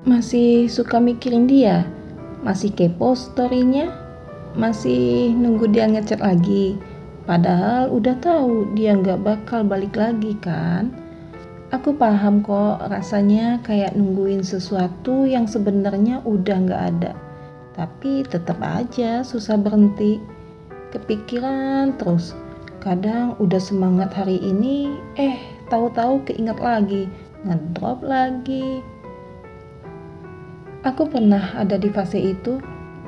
Masih suka mikirin dia? Masih kepo story-nya? Masih nunggu dia ngechat lagi? Padahal udah tahu dia nggak bakal balik lagi kan? Aku paham kok rasanya kayak nungguin sesuatu yang sebenarnya udah nggak ada. Tapi tetap aja susah berhenti. Kepikiran terus. Kadang udah semangat hari ini, tahu-tahu keinget lagi, ngedrop lagi. Aku pernah ada di fase itu,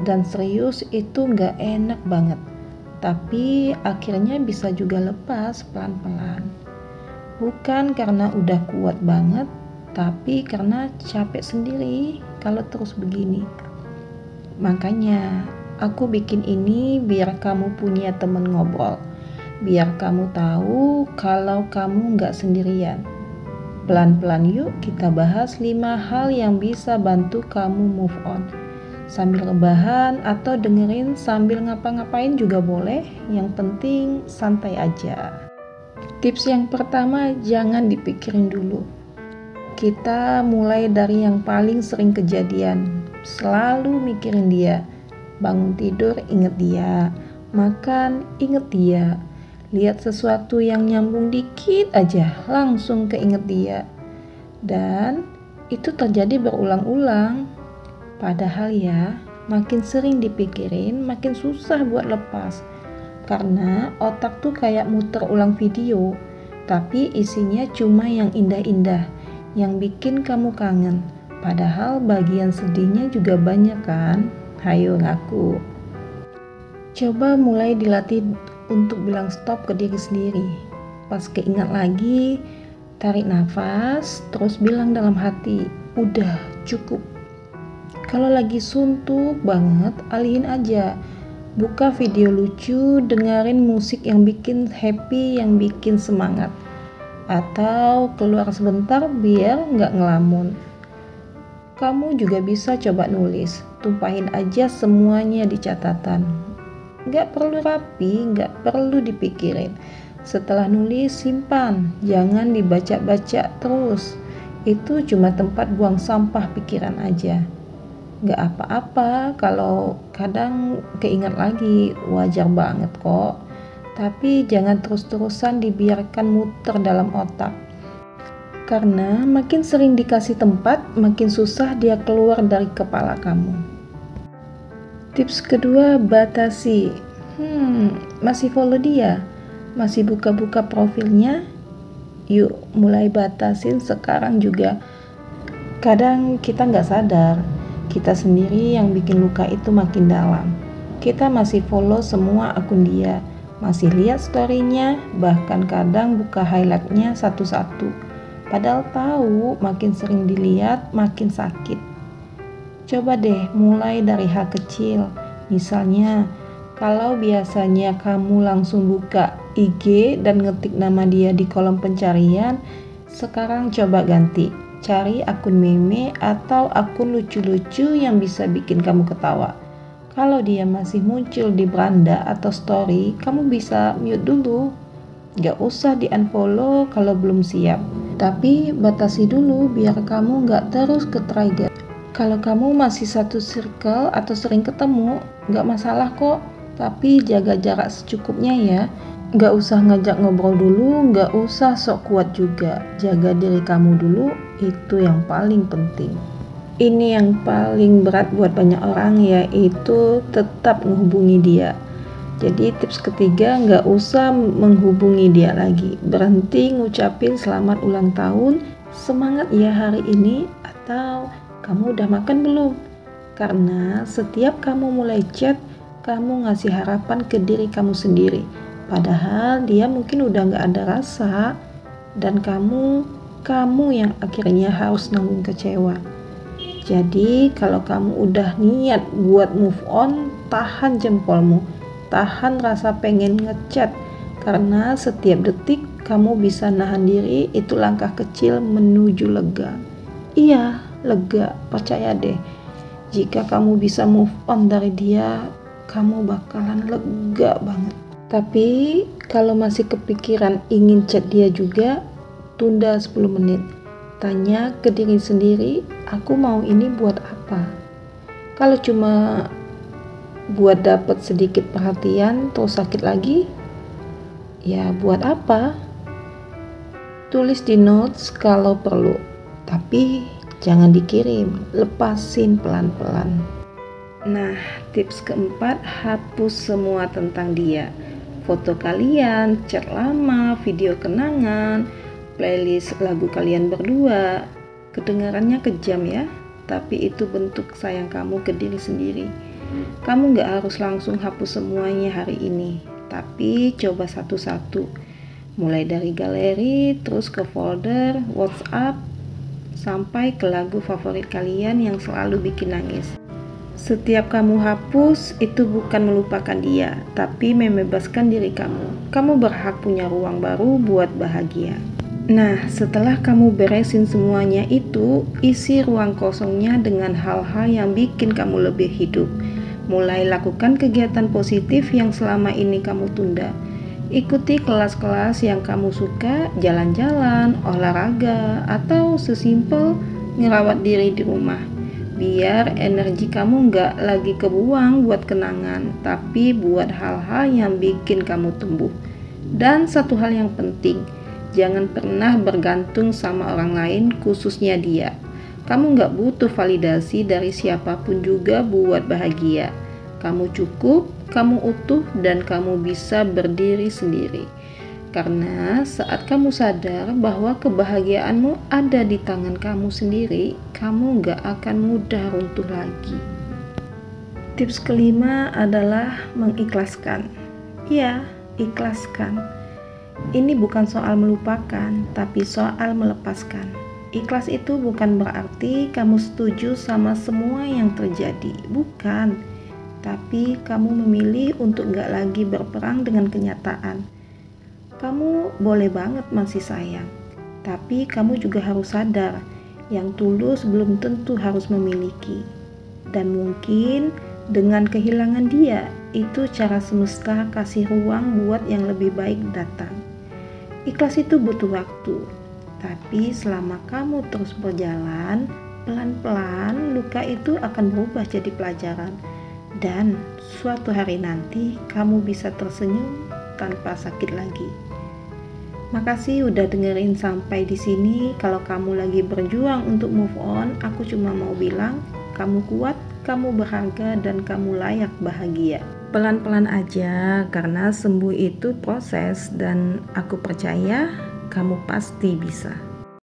dan serius itu gak enak banget. Tapi akhirnya bisa juga lepas pelan-pelan. Bukan karena udah kuat banget, tapi karena capek sendiri kalau terus begini. Makanya aku bikin ini biar kamu punya temen ngobrol. Biar kamu tahu kalau kamu gak sendirian. Pelan-pelan yuk kita bahas 5 hal yang bisa bantu kamu move on. Sambil rebahan atau dengerin sambil ngapa-ngapain juga boleh, yang penting santai aja. Tips yang pertama, jangan dipikirin dulu. Kita mulai dari yang paling sering kejadian. Selalu mikirin dia. Bangun tidur inget dia, makan inget dia. Lihat sesuatu yang nyambung dikit aja, langsung keinget dia. Dan itu terjadi berulang-ulang. Padahal ya, makin sering dipikirin, makin susah buat lepas. Karena otak tuh kayak muter ulang video, tapi isinya cuma yang indah-indah, yang bikin kamu kangen. Padahal bagian sedihnya juga banyak kan? Hayo ngaku. Coba mulai dilatih untuk bilang stop ke diri sendiri. Pas keingat lagi, tarik nafas, terus bilang dalam hati, udah cukup. Kalau lagi suntuk banget, alihin aja. Buka video lucu, dengerin musik yang bikin happy, yang bikin semangat. Atau keluar sebentar biar nggak ngelamun. Kamu juga bisa coba nulis, tumpahin aja semuanya di catatan. Gak perlu rapi, gak perlu dipikirin. Setelah nulis, simpan, jangan dibaca-baca terus. Itu cuma tempat buang sampah pikiran aja. Gak apa-apa kalau kadang keingat lagi, wajar banget kok. Tapi jangan terus-terusan dibiarkan muter dalam otak. Karena makin sering dikasih tempat, makin susah dia keluar dari kepala kamu. Tips kedua, batasi. Masih follow dia? Masih buka-buka profilnya? Yuk, mulai batasin sekarang juga. Kadang kita nggak sadar, kita sendiri yang bikin luka itu makin dalam. Kita masih follow semua akun dia, masih lihat story-nya, bahkan kadang buka highlight-nya satu-satu. Padahal tahu makin sering dilihat, makin sakit. Coba deh mulai dari hal kecil. Misalnya, kalau biasanya kamu langsung buka IG dan ngetik nama dia di kolom pencarian, sekarang coba ganti. Cari akun meme atau akun lucu-lucu yang bisa bikin kamu ketawa. Kalau dia masih muncul di beranda atau story, kamu bisa mute dulu. Gak usah di-unfollow kalau belum siap. Tapi batasi dulu biar kamu gak terus ke-trigger. Kalau kamu masih satu circle atau sering ketemu, gak masalah kok. Tapi jaga jarak secukupnya ya. Gak usah ngajak ngobrol dulu, gak usah sok kuat juga. Jaga diri kamu dulu, itu yang paling penting. Ini yang paling berat buat banyak orang, yaitu tetap menghubungi dia. Jadi tips ketiga, gak usah menghubungi dia lagi. Berhenti ngucapin selamat ulang tahun, semangat ya hari ini, atau kamu udah makan belum? Karena setiap kamu mulai chat, kamu ngasih harapan ke diri kamu sendiri. Padahal dia mungkin udah gak ada rasa. Dan kamu yang akhirnya harus nanggung kecewa. Jadi kalau kamu udah niat buat move on, tahan jempolmu. Tahan rasa pengen ngechat. Karena setiap detik kamu bisa nahan diri, itu langkah kecil menuju lega. Iya, lega, percaya deh. Jika kamu bisa move on dari dia, kamu bakalan lega banget. Tapi kalau masih kepikiran ingin chat dia juga, tunda 10 menit. Tanya ke diri sendiri, aku mau ini buat apa? Kalau cuma buat dapat sedikit perhatian terus sakit lagi, ya buat apa? Tulis di notes kalau perlu, tapi jangan dikirim, lepasin pelan-pelan. Nah, tips keempat, hapus semua tentang dia. Foto kalian, chat lama, video kenangan, playlist lagu kalian berdua. Kedengarannya kejam ya, tapi itu bentuk sayang kamu ke diri sendiri. Kamu gak harus langsung hapus semuanya hari ini, tapi coba satu-satu. Mulai dari galeri, terus ke folder, WhatsApp, sampai ke lagu favorit kalian yang selalu bikin nangis. Setiap kamu hapus, itu bukan melupakan dia, tapi membebaskan diri kamu. Kamu berhak punya ruang baru buat bahagia. Nah, setelah kamu beresin semuanya itu, isi ruang kosongnya dengan hal-hal yang bikin kamu lebih hidup. Mulai lakukan kegiatan positif yang selama ini kamu tunda. Ikuti kelas-kelas yang kamu suka, jalan-jalan, olahraga, atau sesimpel ngerawat diri di rumah. Biar energi kamu nggak lagi kebuang buat kenangan, tapi buat hal-hal yang bikin kamu tumbuh. Dan satu hal yang penting, jangan pernah bergantung sama orang lain, khususnya dia. Kamu nggak butuh validasi dari siapapun juga buat bahagia. Kamu cukup, kamu utuh, dan kamu bisa berdiri sendiri. Karena saat kamu sadar bahwa kebahagiaanmu ada di tangan kamu sendiri, kamu gak akan mudah runtuh lagi. Tips kelima adalah mengikhlaskan. Ya, ikhlaskan. Ini bukan soal melupakan, tapi soal melepaskan. Ikhlas itu bukan berarti kamu setuju sama semua yang terjadi. Bukan. Tapi kamu memilih untuk gak lagi berperang dengan kenyataan. Kamu boleh banget masih sayang, tapi kamu juga harus sadar, yang tulus belum tentu harus memiliki. Dan mungkin dengan kehilangan dia, itu cara semesta kasih ruang buat yang lebih baik datang. Ikhlas itu butuh waktu, tapi selama kamu terus berjalan, pelan-pelan luka itu akan berubah jadi pelajaran. Dan suatu hari nanti kamu bisa tersenyum tanpa sakit lagi. Makasih udah dengerin sampai di sini. Kalau kamu lagi berjuang untuk move on, aku cuma mau bilang, kamu kuat, kamu berharga, dan kamu layak bahagia. Pelan-pelan aja, karena sembuh itu proses, dan aku percaya kamu pasti bisa.